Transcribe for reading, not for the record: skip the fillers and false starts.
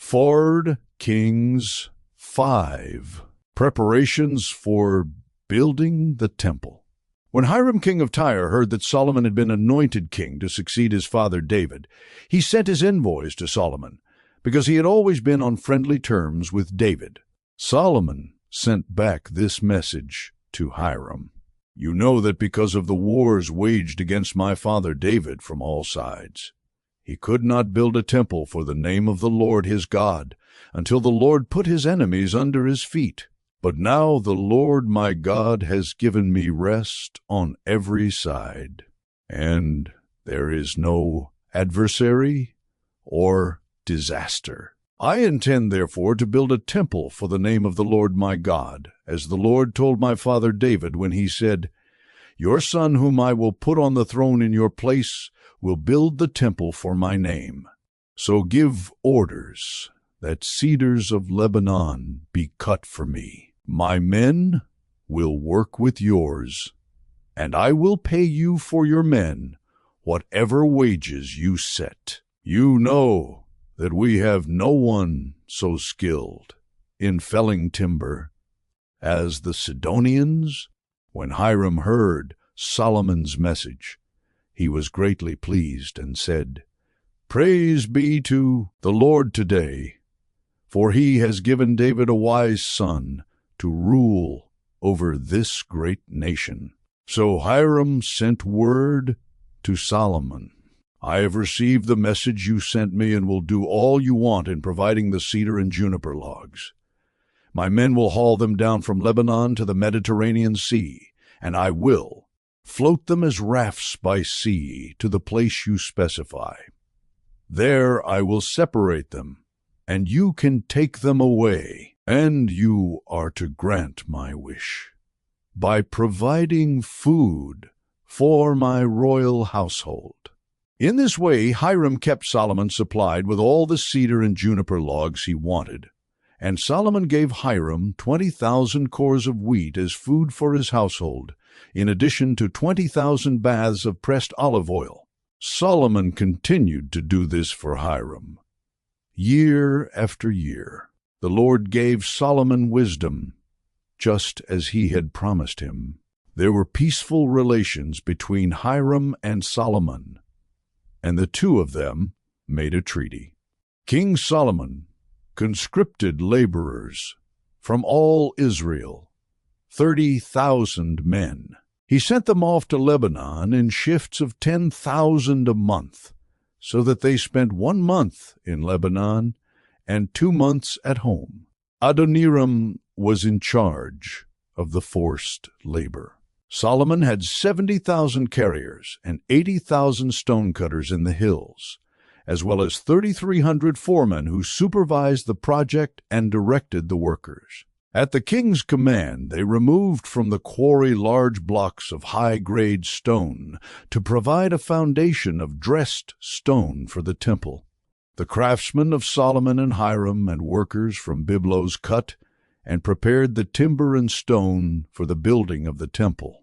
4 Kings 5. Preparations for building the temple. When Hiram, king of Tyre, heard that Solomon had been anointed king to succeed his father David, he sent his envoys to Solomon, because he had always been on friendly terms with David. Solomon sent back this message to Hiram. You know that because of the wars waged against my father David from all sides, he could not build a temple for the name of the Lord his God, until the Lord put his enemies under his feet. But now the Lord my God has given me rest on every side, and there is no adversary or disaster. I intend, therefore, to build a temple for the name of the Lord my God, as the Lord told my father David when he said, Your son whom I will put on the throne in your place will build the temple for my name. So give orders that cedars of Lebanon be cut for me. My men will work with yours, and I will pay you for your men whatever wages you set. You know that we have no one so skilled in felling timber as the Sidonians. When Hiram heard Solomon's message, he was greatly pleased and said, Praise be to the Lord today, for he has given David a wise son to rule over this great nation. So Hiram sent word to Solomon, I have received the message you sent me and will do all you want in providing the cedar and juniper logs. My men will haul them down from Lebanon to the Mediterranean Sea, and I will float them as rafts by sea to the place you specify. There I will separate them, and you can take them away. And you are to grant my wish by providing food for my royal household. In this way, Hiram kept Solomon supplied with all the cedar and juniper logs he wanted, and Solomon gave Hiram 20,000 cores of wheat as food for his household, in addition to 20,000 baths of pressed olive oil. Solomon continued to do this for Hiram, year after year. The Lord gave Solomon wisdom, just as he had promised him. There were peaceful relations between Hiram and Solomon, and the two of them made a treaty. King Solomon conscripted laborers from all Israel, 30,000 men. He sent them off to Lebanon in shifts of 10,000 a month, so that they spent 1 month in Lebanon and 2 months at home. Adoniram was in charge of the forced labor. Solomon had 70,000 carriers and 80,000 stonecutters in the hills, as well as 3,300 foremen who supervised the project and directed the workers. At the king's command, they removed from the quarry large blocks of high-grade stone to provide a foundation of dressed stone for the temple. The craftsmen of Solomon and Hiram and workers from Byblos cut and prepared the timber and stone for the building of the temple.